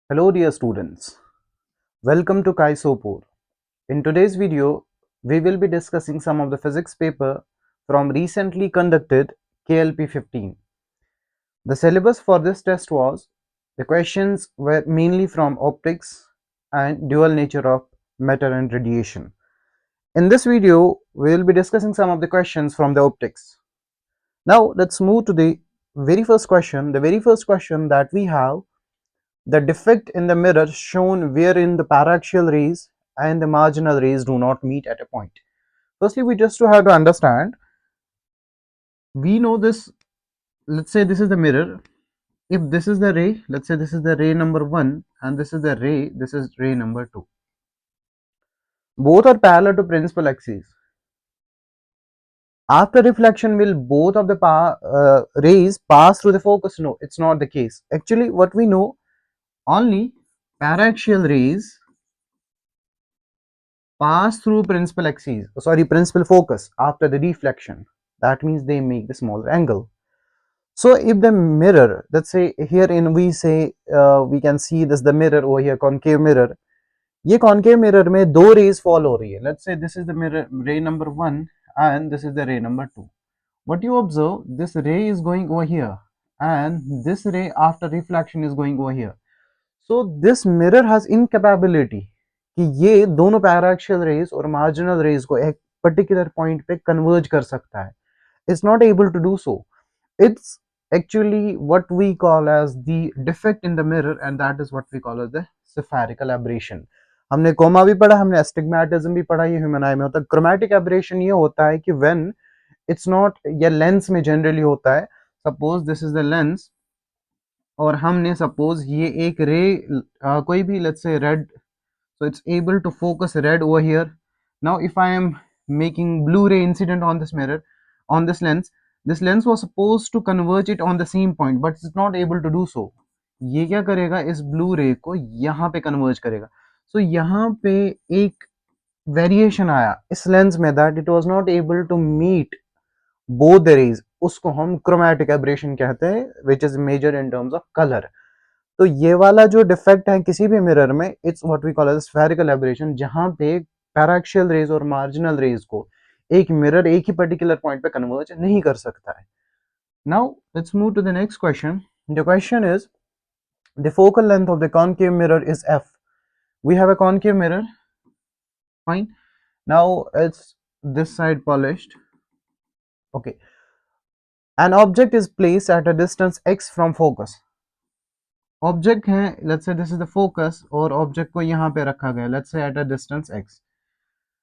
Hello dear students, welcome to Kai Sopur. In today's video, we will be discussing some of the physics paper from recently conducted KLP 15. The syllabus for this test was, the questions were mainly from optics and dual nature of matter and radiation. In this video, we will be discussing some of the questions from the optics. Now let's move to the very first question. The very first question that we have, the defect in the mirror shown wherein the paraxial rays and the marginal rays do not meet at a point. Firstly, we just have to understand, we know this, let's say this is the mirror. If this is the ray, let's say this is the ray number 1 and this is the ray, this is ray number 2. Both are parallel to principal axis. After reflection, will both of the rays pass through the focus? No, it's not the case. Actually, what we know, only paraxial rays pass through principal focus after the deflection. That means they make the smaller angle. So if the mirror, let's say here in we say we can see this the mirror over here, concave mirror. ये concave mirror में दो rays fall हो रही है. Let's say this is the mirror ray number 1 and this is the ray number 2. What you observe, this ray is going over here and this ray after reflection is going over here. So this mirror has incapability कि ये दोनों paraxial rays और marginal rays को एक particular point पे converge कर सकता है. It's not able to do so. It's actually what we call as the defect in the mirror, and that is what we call as the spherical aberration. हमने coma भी पढ़ा, हमने astigmatism भी पढ़ा, ये ह्यूमन आई में होता है. क्रोमैटिक एब्रेशन ये होता है कि when it's not, ये लेंस में जनरली होता है. Suppose this is the lens और हमने सपोज ये एक रे कोई भी let's say red, so it's able to focus red over here. Now if I am making blue ray incident on this mirror, on this lens was supposed to converge it on the same point but it's not able to do so. ये क्या करेगा, इस blue रे को यहाँ पे converge करेगा. सो यहाँ पे एक वेरिएशन आया इस लेंस में, that it was not able to meet both the rays. उसको हम क्रोमैटिक एब्रेशन कहते हैं, which is major in terms of colour. तो ये वाला जो डिफेक्ट है किसी भी मिरर में, it's what we call as spherical aberration, जहां पे पैराक्सियल रेज और मार्जिनल रेज को एक मिरर एक ही पर्टिकुलर पॉइंट पे कन्वर्ज नहीं कर सकता है. Now let's move to the next question. The question is, the focal length of the concave mirror is f. we have a concave mirror, fine. Now it's this side polished, okay. An object is placed at a distance x from focus. Object है, let's say this is the focus और object को यहाँ पे रखा गया, let's say at a distance x.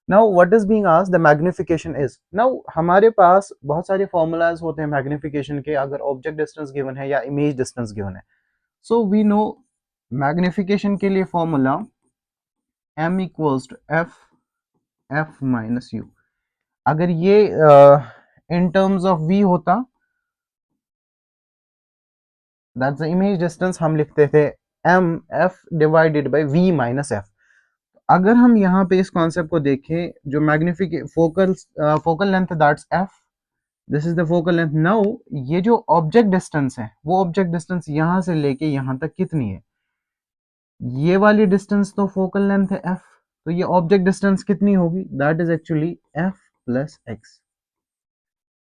Now what is being asked, the magnification is. Now हमारे पास बहुत सारे फॉर्मूलाज होते हैं मैग्निफिकेशन के, अगर ऑब्जेक्ट डिस्टेंस गिवन है या इमेज डिस्टेंस गिवन है. सो वी नो मैग्निफिकेशन के लिए formula m equals to f minus u. अगर ये इन टर्म्स ऑफ v होता, दैट्स द इमेज डिस्टेंस, हम लिखते थे m f divided by v minus f. अगर हम यहाँ पे इस कॉन्सेप्ट को देखें, जो magnific focal length that's f, this is the focal length. Now ये जो ऑब्जेक्ट डिस्टेंस है, वो ऑब्जेक्ट डिस्टेंस यहाँ से लेके यहाँ तक कितनी है, ये वाली डिस्टेंस तो फोकल लेंथ है f, तो ये ऑब्जेक्ट डिस्टेंस कितनी होगी, that is actually f plus x.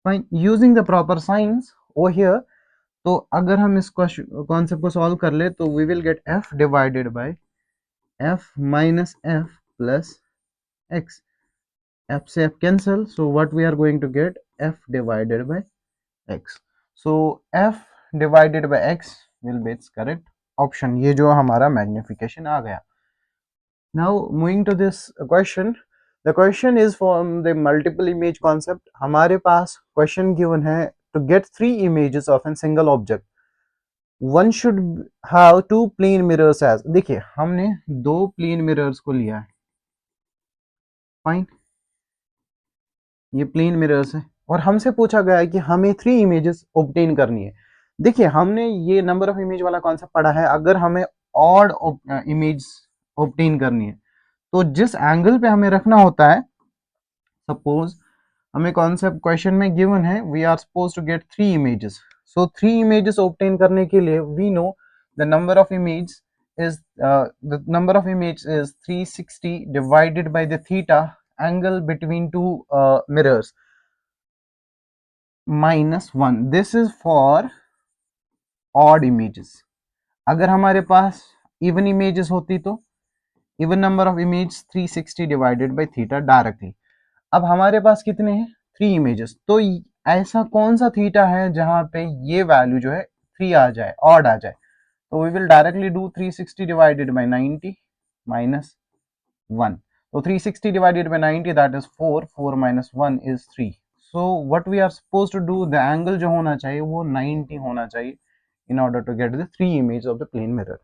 Fine, using the proper science over here. तो अगर हम इस कॉन्सेप्ट को सॉल्व कर ले तो we will get f divided by f minus f plus x. f से f cancel, so what we are going to get, f divided by x. So f divided by x will be its correct option. ये जो हमारा magnification आ गया. Now moving to this question. The question is from the multiple image concept. हमारे पास question given है, to get 3 images of a single object, one should have 2 plane mirrors as. देखिए हमने 2 plane mirrors को लिया है, fine, ये plane mirrors है, और हमसे पूछा गया है कि हमें 3 इमेजेस ऑब्टेन करनी है. देखिए हमने ये नंबर ऑफ इमेज वाला कॉन्सेप्ट पढ़ा है. अगर हमें ऑड इमेज ऑब्टेन करनी है तो जिस एंगल पे हमें रखना होता है, सपोज हमें कॉन्सेप्ट क्वेश्चन में गिवन है, we are suppose to get 3 images. So 3 images obtain करने के लिए we know the number of image is the number of images is 360 divided by the theta angle between two mirrors -1. This is for odd images. अगर हमारे पास even images होती तो even number of images 360 divided by theta directly. अब हमारे पास कितने हैं 3 images, तो ऐसा कौन सा थीटा है जहां पे ये वैल्यू जो है 3 आ जाए, ऑड आ जाए, तो we will directly do 360 divided by 90 minus 1. So 360 divided by 90, that is 4. 4 minus 1 is 3. So what we are supposed to do, the angle जो होना चाहिए वो 90 होना चाहिए in order to get the 3 images of the plane mirror.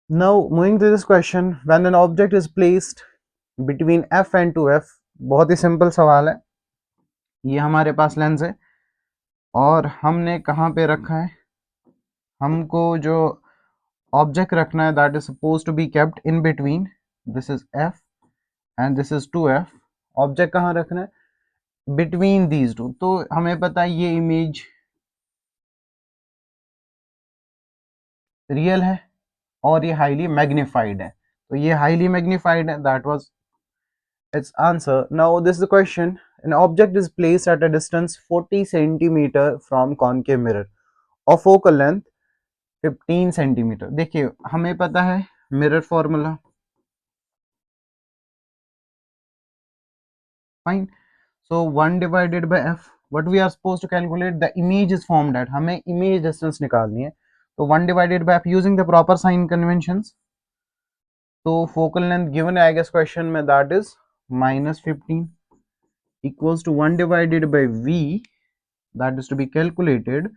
Now moving to this question, when an object is placed between f and 2f, बहुत ही simple सवाल है. ये हमारे पास लेंस है और हमने कहाँ पे रखा है, हमको जो ऑब्जेक्ट रखना है that is supposed to be kept in between, this is f and this is 2f. Object कहाँ रखना है, बिटवीन दीज टू. तो हमें पता है ये इमेज रियल है और ये हाईली मैग्नीफाइड है, तो ये हाईली मैग्नीफाइड है, that was its answer. Now this is the question. An object is placed at a distance 40 centimeter from concave mirror of focal length 15 centimeter. देखिए हमें पता है mirror formula, fine. So 1 divided by f, what we are supposed to calculate, the image is formed at, हमें image distance निकालनी है, तो 1 divided by f using the proper sign conventions. तो focal length given है I guess question में, that is -15 equals to 1 divided by v, that is to be calculated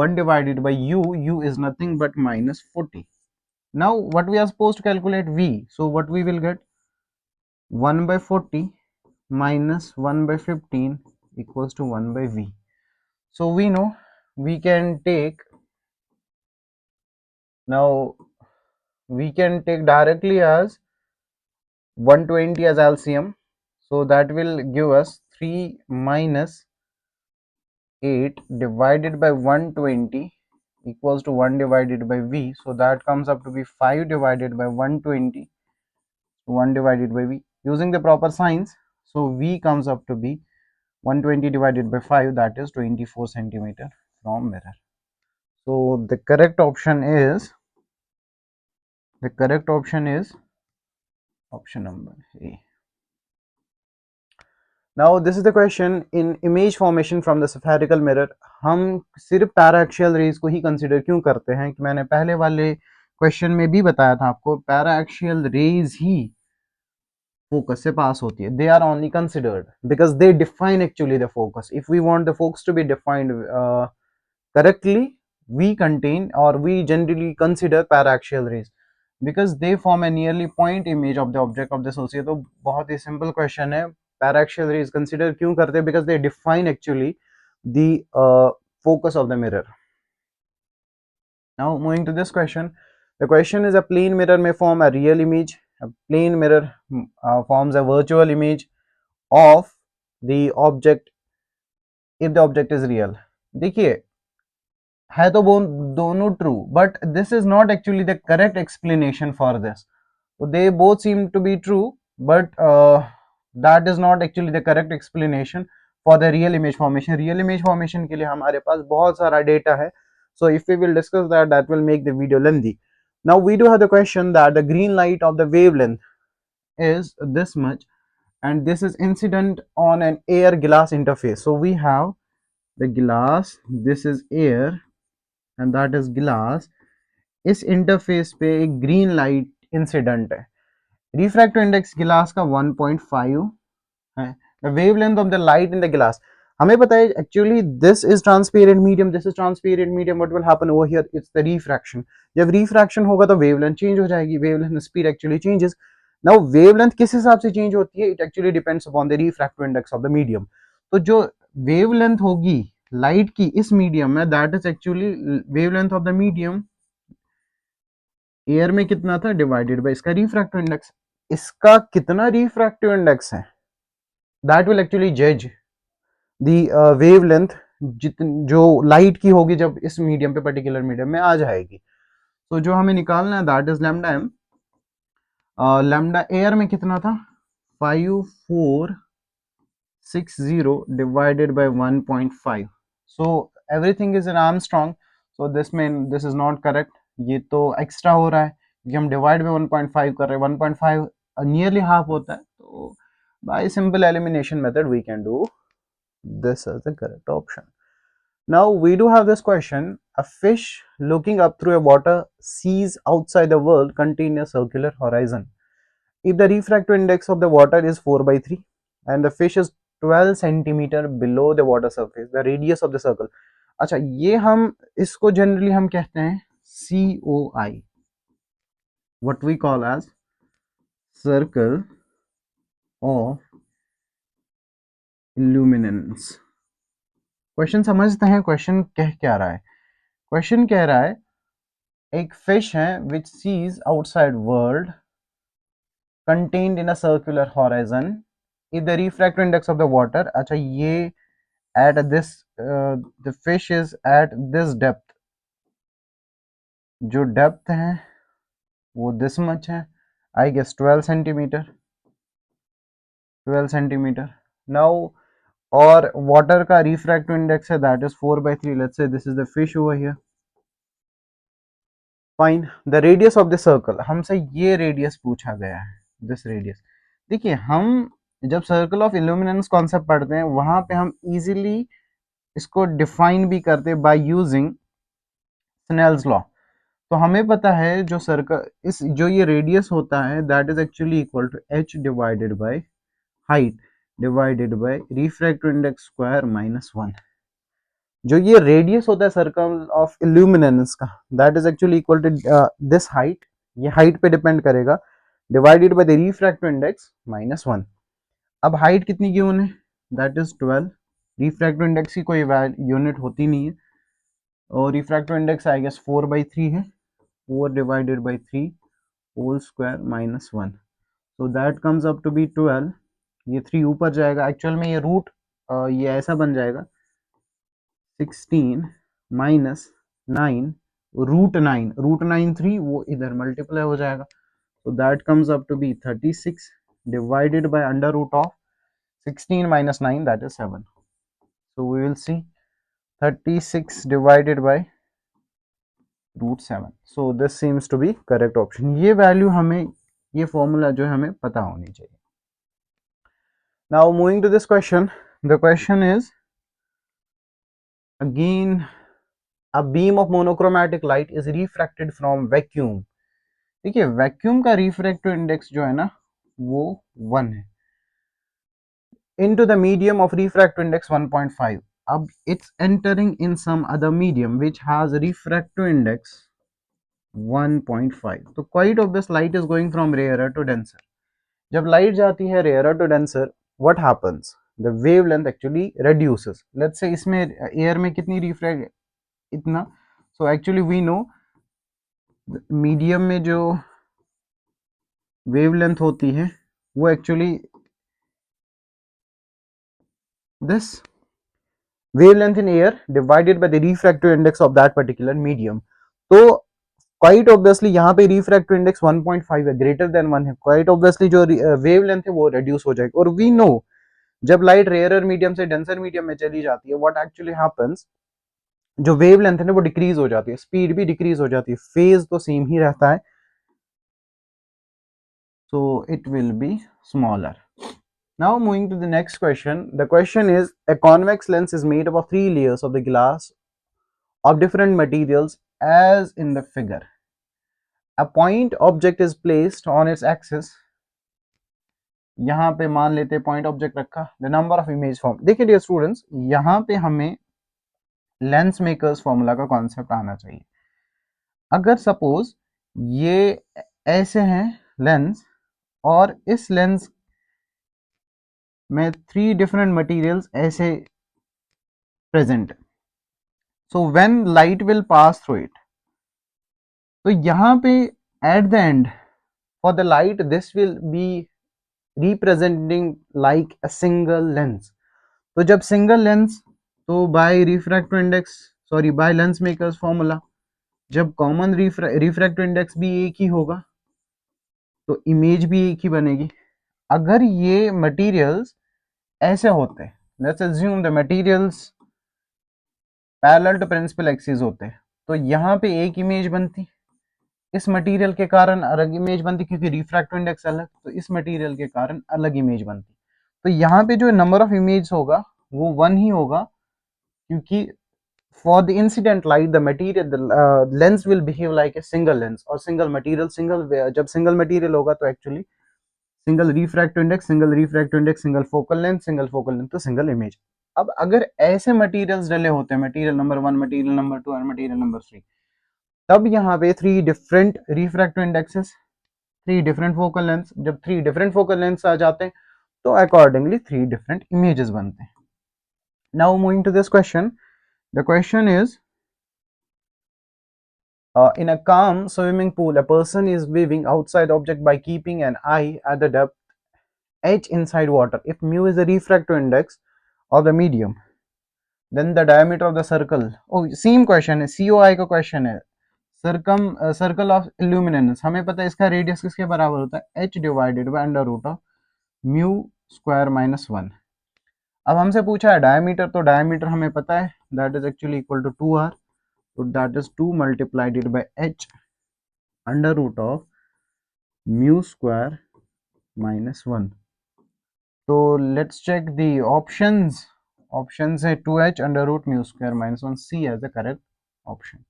1 divided by u is nothing but -40. Now what we are supposed to calculate v, so what we will get, 1 by 40 minus 1 by 15 equals to 1 by v. So we know we can take, now we can take directly as 120 as LCM, so that will give us 3 minus 8 divided by 120 equals to 1 divided by v, so that comes up to be 5 divided by 120, 1 divided by v using the proper signs. So v comes up to be 120 divided by 5, that is 24 centimeter from mirror. So the correct option is option number A. Now this is the question. In image formation from the spherical mirror, हम सिर्फ paraxial raise को ही consider क्यों करते हैं, कि मैंने पहले वाले क्वेश्चन में भी बताया था आपको, पैराएक्सियल रेज ही फोकस से पास होती है. They are only considered because they define actually the focus. If we want the focus to be defined correctly, we contain or we generally consider paraxial rays because they form a nearly point image of the object of the associate. तो बहुत ही simple question है, paraxial rays consider क्यों करते हैं, because they define actually the focus of the mirror. Now moving to this question, the question is, a plane mirror may form a real image, a plane mirror forms a virtual image of the object if the object is real. देखिए है तो दोनों true, but this is not actually the correct explanation for this. They both seem to be true, but that is not actually the correct explanation for the real image formation. Real image formation के लिए हमारे पास बहुत सारा data है, so if we will discuss that, that will make the video lengthy. Now we do have the question that the green light of the wavelength is this much and this is incident on an air glass interface. So we have the glass, this is air and that is glass. इस interface पे एक green light incident है. Refractive index गिलास का 1.5 है. The wavelength of the light in the गिलास, हमें पता है actually this is transparent medium, this is transparent medium. What will happen over here, it's the refraction. जब रिफ्रैक्शन होगा तो वेवलेंथ चेंज हो जाएगी, wavelength speed actually changes. Now wavelength किस हिसाब से चेंज होती है, it actually depends upon the refractive index of the medium. तो जो वेवलेंथ होगी लाइट की इस मीडियम में, that is actually wavelength of the medium air में कितना था डिवाइडेड बाय इसका रिफ्रैक्टिव इंडेक्स. इसका कितना रिफ्रैक्टिव इंडेक्स है, दैट विल एक्चुअली जज दी वेवलेंथ जो लाइट की होगी जब इस मीडियम पे पर्टिकुलर मीडियम में आ जाएगी. तो जो हमें निकालना है that is lambda m. Lambda air में कितना था, 5460 divided by 1.5. So everything is in Armstrong. So this is not correct. ये तो एक्स्ट्रा हो रहा है क्योंकि हम डिवाइड में 1.5 कर रहे हैं, 1.5 नियरली हाफ होता है, तो by simple elimination method we can do this as the correct option. Now we do have this question: a fish looking up through a water sees outside the world contain a circular horizon. If the refractive index of the water is 4 by 3 and the fish is 12 centimeter below the water surface, the radius of the circle. अच्छा, ये हम इसको generally हम कहते हैं COI, what we call as circle of illuminance. Question समझते हैं question कह क्या रहा है। क्वेश्चन कह रहा है एक फिश है which sees outside world contained in a circular horizon if the refractive index of the water, अच्छा ये at this the fish is at this depth, जो डेप्थ है वो this much है, I guess 12 centimeter, 12 centimeter. Now और water का refractive index है that is 4 by 3. Let's say this is the fish over here. Fine. The radius of the circle, हमसे ये radius पूछा गया है, this radius. देखिए हम जब सर्कल ऑफ इल्यूमिनेंस कॉन्सेप्ट पढ़ते हैं वहां पे हम इजीली इसको डिफाइन भी करते हैं बाय यूजिंग स्नेल्स लॉ। तो हमें पता है जो सर्कल इस जो ये रेडियस होता है that is actually equal to h divided by height divided by refractive index square minus 1। जो ये रेडियस होता है सर्कल ऑफ इल्यूमिनेंस का that is actually equal to this height, ये हाइट पे डिपेंड करेगा, divided by the refractive index minus 1। अब height कितनी गिवन है दैट इज 12, रिफ्रैक्टिव इंडेक्स की कोई यूनिट होती नहीं है और refractive index I guess 4 by 3 है, 4 divided by 3 whole square minus 1, so that comes up to be 12। ये 3 ऊपर जाएगा, एक्चुअल में ये रूट ये ऐसा बन जाएगा 16 माइनस 9 रूट 9 3 वो इधर मल्टीप्लाई हो जाएगा, so that comes up to be 36 divided by under root of 16 minus 9 that is 7, so we will see 36 divided by root 7, so this seems to be correct option. ये value हमें, ये formula जो है हमें पता होनी चाहिए। Now moving to this question, the question is again a beam of monochromatic light is refracted from vacuum. देखिए वैक्यूम का रिफ्रैक्टिव इंडेक्स जो है ना वो 1 है, into the medium of refractive index 1.5. अब it's entering in some other medium which has a refractive index 1.5, तो quite obvious light is going from rarer to denser। जब लाइट जाती है rarer to denser what happens, the wavelength actually reduces। let's say इसमें air में कितनी refract इतना, so actually we know medium में जो वेवलेंथ होती है वो actually this wavelength in air divided by the refractive index of that particular medium। तो क्वाइट ऑब्वियसली यहाँ पे रिफ्रैक्टिव इंडेक्स 1.5 है, ग्रेटर देन 1 है, क्वाइट ऑब्वियसली जो वेवलेंथ है वो रिड्यूस हो जाएगी। और वी नो जब लाइट रेयरर मीडियम से डेंसर मीडियम में चली जाती है व्हाट एक्चुअली हैपेंस, जो वेवलेंथ है ना वो डिक्रीज हो जाती है, स्पीड भी डिक्रीज हो जाती है, फेज तो सेम ही रहता है, so it will be smaller। Now moving to the next question, the question is a convex lens is made up of 3 layers of the glass of different materials as in the figure। A point object is placed on its axis, यहाँ पे मान लेते हैं point object रखा, the number of image form. देखिए dear students यहाँ पे हमें लेंस मेकर्स फॉर्मूला का कॉन्सेप्ट आना चाहिए। अगर सपोज ये ऐसे हैं लेंस और इस लेंस में 3 डिफरेंट मटेरियल्स ऐसे present, so when light will pass through it, तो यहाँ पे at the end for the light this will be representing like a single lens. तो जब सिंगल लेंस, तो by refractive index sorry by lens makers formula जब common refractive index भी एक ही होगा तो इमेज भी एक ही बनेगी। अगर ये मटेरियल्स ऐसे होते, let's assume the materials parallel to principal axis होते, तो यहाँ पे एक इमेज बनती, इस मटेरियल के कारण अलग इमेज बनती क्योंकि रिफ्रैक्टिव इंडेक्स अलग, तो इस मटेरियल के कारण अलग इमेज बनती। तो यहाँ पे जो नंबर ऑफ इमेज होगा वो वन ही होगा, क्योंकि for the incident light the material lens will behave like a single lens, और सिंगल मटेरियल सिंगल, जब सिंगल मटेरियल होगा तो actually single refractive index, single focal length तो सिंगल इमेज। अब अगर ऐसे मटेरियल्स डले होते हैं, मटेरियल नंबर 1, मटेरियल नंबर 2 और मटेरियल नंबर 3, तब यहाँ पे 3 different refractive indexes, 3 different focal length, जब 3 डिफरेंट फोकल लेंथ आ जाते हैं तो अकॉर्डिंगली 3 डिफरेंट इमेजेस बनते हैं। Now moving to this question, the question is in a calm swimming pool, a person is waving outside object by keeping an eye at the depth h inside water. If mu is the refractive index of the medium, then the diameter of the circle, oh same question है, COI का question है, circle of illuminance, हमें पता है इसका radius किसके बराबर होता है, h divided by under root of mu square minus 1। अब हमसे पूछा है डायमीटर, तो डायमीटर हमें पता है that is actually equal to 2r, तो that is 2 multiplied by h under root of mu square minus 1। तो let's check the options, options है 2h under root mu square minus 1, C as the correct option.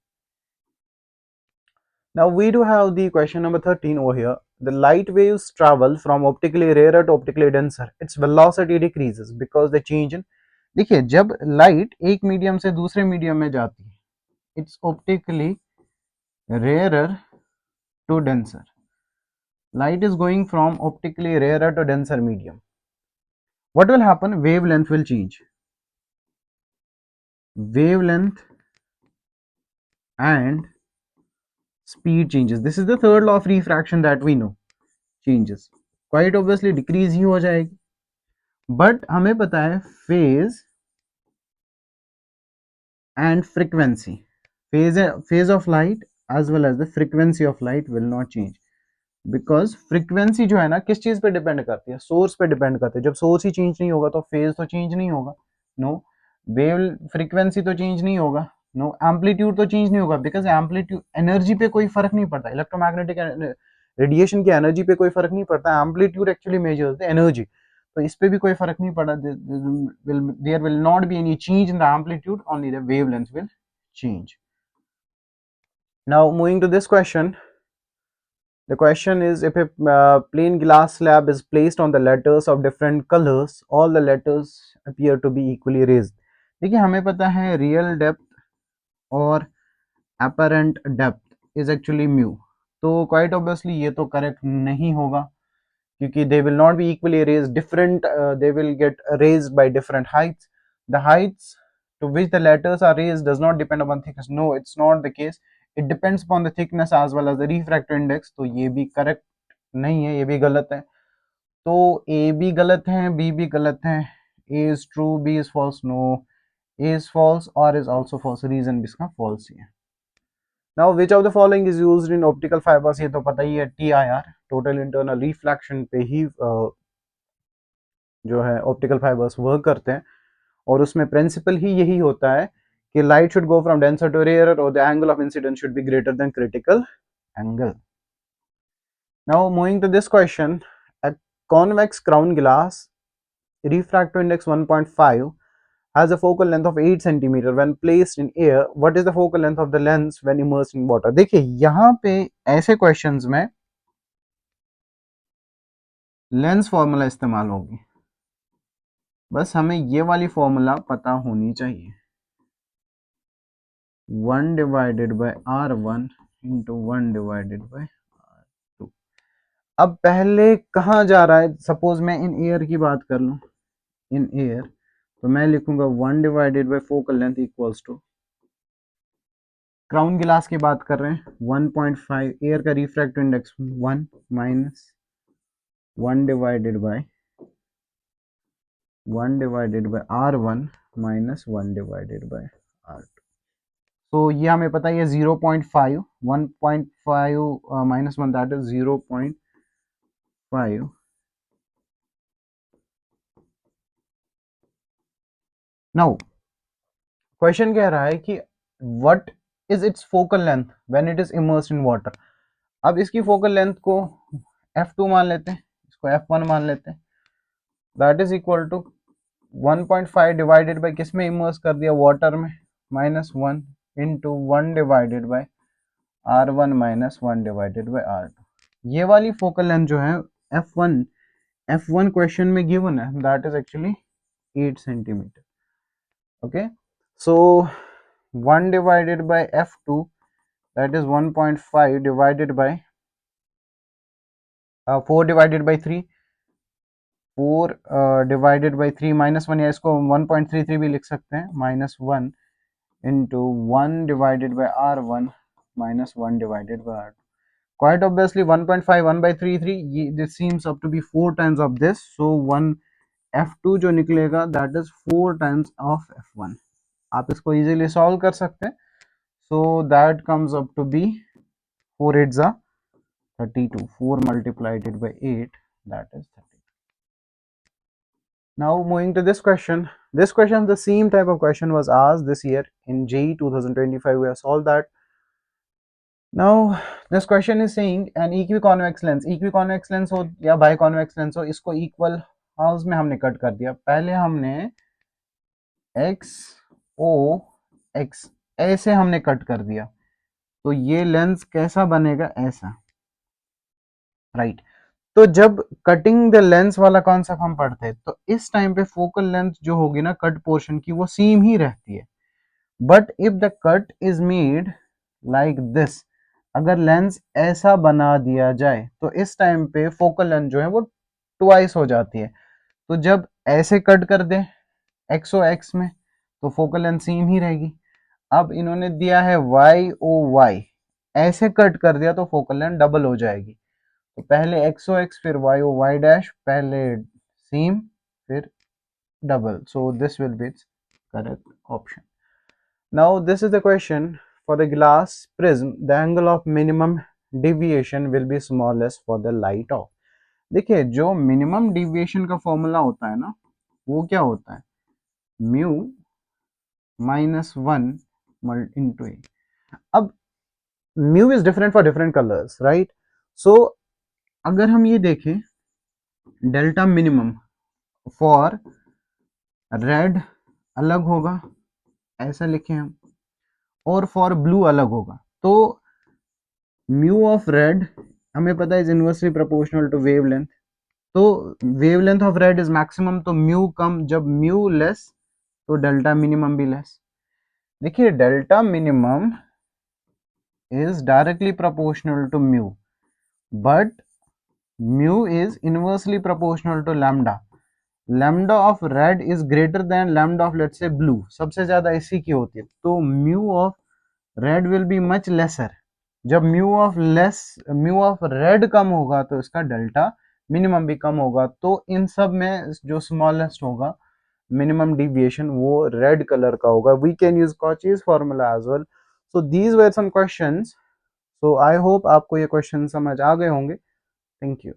Now we do have the question number 13 over here. The light waves travel from optically rarer to optically denser. Its velocity decreases because they change in, देखिए जब light एक medium से दूसरे medium में जाती है, it's optically rarer to denser, light is going from optically rarer to denser medium. What will happen? Wavelength will change, wavelength and speed changes. This is the third law of refraction that we know, changes, quite obviously decrease ही हो जाएगी, but हमें पता है phase and frequency, phase of light as well as the frequency of light will not change, because frequency जो है ना किस चीज पे डिपेंड करती है, सोर्स पे डिपेंड करती है। जब सोर्स ही चेंज नहीं होगा तो फेज तो चेंज नहीं होगा, नो, वेव फ्रीक्वेंसी तो चेंज नहीं होगा, नो, एम्पलीट्यूड तो चेंज नहीं होगा, बिकॉज एम्पलीट्यूड एनर्जी पे कोई फर्क नहीं पड़ता, इलेक्ट्रोमैग्नेटिक रेडिएशन की एनर्जी पे कोई फर्क नहीं पड़ता, एम्पलीट्यूड एक्चुअली मेजर होता है एनर्जी, तो इस पे भी कोई फर्क नहीं पड़ा, there will not be any change in the amplitude, only the wavelength will change. Now moving to this question, the question is if a plain glass slab is placed on the letters of different colors, all the letters appear to be equally raised. देखिए हमें पता है real depth और apparent depth is actually mu, तो quite obviously ये तो correct नहीं होगा, क्योंकि they will not be equally raised, different they will get raised by different heights. The heights to which the letters are raised does not depend upon thickness. No, it's not the case. It depends upon the thickness as well as the refractive index. तो ये भी correct नहीं है, ये भी गलत है, तो ए भी गलत है, बी भी गलत है, A is true, B is false, no, A is false R is also false, reason भी इसका फॉल्स ही है। Now which of the following is used in optical fibres, ये तो पता ही है, TIR, टोटल इंटरनल रिफ्लेक्शन पे ही जो है ऑप्टिकल फाइबर्स वर्क करते हैं, और उसमें प्रिंसिपल ही यही होता है कि light should go from denser to rare और the angle of incidence should be greater than critical angle. Now moving to this question, a convex crown glass refractive index 1.5 has a focal length of 8 centimeter when placed in air. What is the focal length of the lens when immersed in water? देखिए यहाँ पे ऐसे questions में lens formula इस्तेमाल होगी, बस हमें ये वाली फॉर्मूला पता होनी चाहिए, 1 divided by R1 into 1 divided by R2। अब पहले कहाँ जा रहा है, सपोज मैं इन एयर की बात कर लूँ, इन एयर, तो मैं लिखूंगा 1 divided by focal length equals to, crown glass की बात कर रहे हैं 1.5, एयर का refractive index 1 minus 1 divided by R1 minus 1 divided by R2। तो ये हमें पता है ये 0.5, 1.5 minus one, that is 0.5. Now question कह रहा है कि what is its focal length when it is immersed in water. अब इसकी फोकल लेंथ को f2 मान लेते हैं, इसको f1 मान लेते हैं. That is equal to 1.5 divided by किस में इमर्स कर दिया, वाटर में, -1 into 1 divided by r1 minus 1 divided by r2. ये वाली फोकल लेंथ जो है f1, f1 क्वेश्चन में गिवन है, that is actually 8 centimetre. Okay, so 1 divided by f2, that is 1.5 divided by 4 divided by 3, 4 divided by 3 -1, या इसको 1.33 भी लिख सकते हैं, -1 into 1 divided by r1 minus 1 divided by r2. Quite obviously 1.5 1 by 3, this seems up to be 4 times of this, so 1 f2 जो निकलेगा that is 4 times of f1. आप इसको easily solve कर सकते हैं. So that comes up to be 4 8s are 32. 4 multiplied it by 8, that is 30. Now moving to this question. This question, the same type of question was asked this year in JEE 2025. We have solved that. Now this question is saying an equiconvex lens. Equiconvex lens हो या biconvex lens हो, इसको equal house में हमने cut कर दिया. पहले हमने x o x ऐसे हमने कट कर दिया, तो ये लेंस कैसा बनेगा, ऐसा, राइट. तो जब कटिंग द लेंस वाला कॉन्सेप्ट हम पढ़ते हैं, तो इस टाइम पे फोकल लेंथ जो होगी ना कट पोर्शन की, वो सेम ही रहती है. But if the cut is made like this, अगर लेंस ऐसा बना दिया जाए, तो इस टाइम पे फोकल लेंथ जो है वो ट्वाइस हो जाती है. तो जब ऐसे कट कर दे एक्सो एक्स में, तो फोकल लेंथ सेम ही रहेगी. अब इन्होंने दिया है वाई ओ वाई, ऐसे कट कर दिया तो फोकल लेंथ डबल हो जाएगी. तो पहले एक्सो एक्स फिर वाई ओ वाई डैश, पहले सेम फिर double. So this will B it's correct option. Now this is the question. For the glass prism the angle of minimum deviation will be smallest for the light of. देखिए जो minimum deviation का formula होता है ना, वो क्या होता है, म्यू -1 इंटू ए. अब mu is different for different colours, right. So अगर हम ये देखें, डेल्टा मिनिमम फॉर रेड अलग होगा, ऐसा लिखें हम, और फॉर ब्लू अलग होगा. तो म्यू ऑफ रेड हमें पता है is inversely proportional to wavelength. तो wavelength of red is maximum, तो म्यू कम, जब म्यू लेस तो डेल्टा मिनिमम भी लेस. देखिए delta minimum is directly proportional to mu, but mu is inversely proportional to lambda. Lambda of red is greater than lambda of let's say blue. सबसे ज्यादा इसी की होती है, तो mu of red will be much lesser. जब mu of red कम होगा, तो इसका डेल्टा मिनिमम भी कम होगा. तो इन सब में जो स्मॉलेस्ट होगा मिनिमम डिविएशन, वो रेड कलर का होगा. We can use Cauchy's formula as well. So these were some questions. So I hope आपको ये क्वेश्चन समझ आ गए होंगे. Thank you.